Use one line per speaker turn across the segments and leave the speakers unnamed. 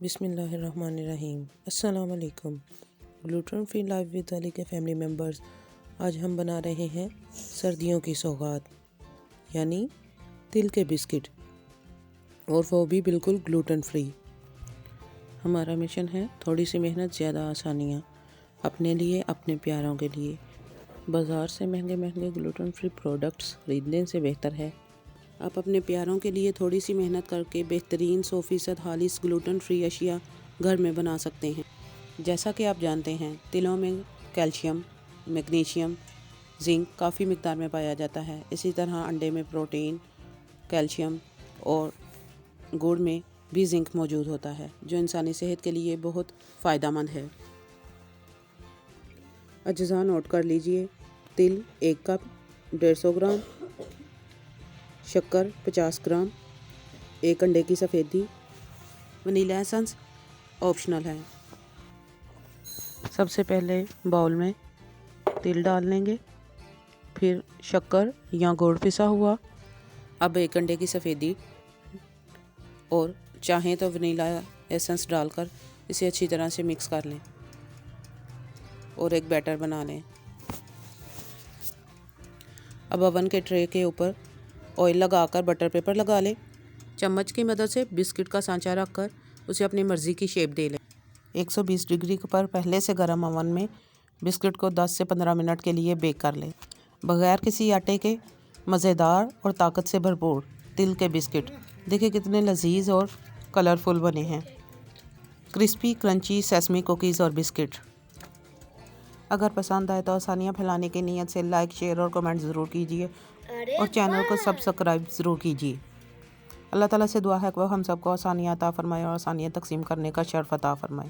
बिस्मिल्लाहिर्रहमानिर्रहीम। अस्सलाम वालेकुम। Gluten free life with Ali के फैमिली मेम्बर्स, आज हम बना रहे हैं सर्दियों की सौगात यानी तिल के बिस्किट, और वो भी बिल्कुल ग्लूटेन फ्री। हमारा मिशन है थोड़ी सी मेहनत ज़्यादा आसानियाँ, अपने लिए, अपने प्यारों के लिए। बाज़ार से महंगे महंगे ग्लूटेन फ्री प्रोडक्ट्स खरीदने से बेहतर है आप अपने प्यारों के लिए थोड़ी सी मेहनत करके बेहतरीन 100% खालिस ग्लूटेन फ्री अशिया घर में बना सकते हैं। जैसा कि आप जानते हैं, तिलों में कैल्शियम, मैग्नीशियम, जिंक काफ़ी मिकदार में पाया जाता है। इसी तरह अंडे में प्रोटीन, कैल्शियम और गुड़ में भी जिंक मौजूद होता है, जो इंसानी सेहत के लिए बहुत फ़ायदेमंद है। अज्जा नोट कर लीजिए। तिल 1 कप, 150 ग्राम, शक्कर 50 ग्राम, 1 अंडे की सफ़ेदी, वनीला एसेंस ऑप्शनल है। सबसे पहले बाउल में तिल डाल लेंगे, फिर शक्कर या गुड़ पिसा हुआ, अब 1 अंडे की सफ़ेदी और चाहें तो वनीला एसेंस डालकर इसे अच्छी तरह से मिक्स कर लें और एक बैटर बना लें। अब ओवन के ट्रे के ऊपर ऑयल लगाकर बटर पेपर लगा लें। चम्मच की मदद से बिस्किट का सांचा रखकर उसे अपनी मर्ज़ी की शेप दे लें। 120 डिग्री पर पहले से गर्म ओवन में बिस्किट को 10 से 15 मिनट के लिए बेक कर लें। बगैर किसी आटे के मज़ेदार और ताकत से भरपूर तिल के बिस्किट देखिए कितने लजीज और कलरफुल बने हैं। क्रिस्पी क्रंची सेसमी कुकीज़ और बिस्किट। अगर पसंद आए तो आसानियाँ फैलाने की नीयत से लाइक, शेयर और कमेंट ज़रूर कीजिए और चैनल को सब्सक्राइब ज़रूर कीजिए। अल्लाह ताला से दुआ है कि वह हम सबको आसानियाँ अता फरमाए और आसानियाँ तकसीम करने का शर्फ अता फरमाए।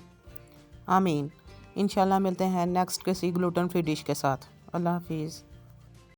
आमीन। इंशाल्लाह मिलते हैं नेक्स्ट किसी ग्लूटेन फ्री डिश के साथ। अल्लाह हाफिज़।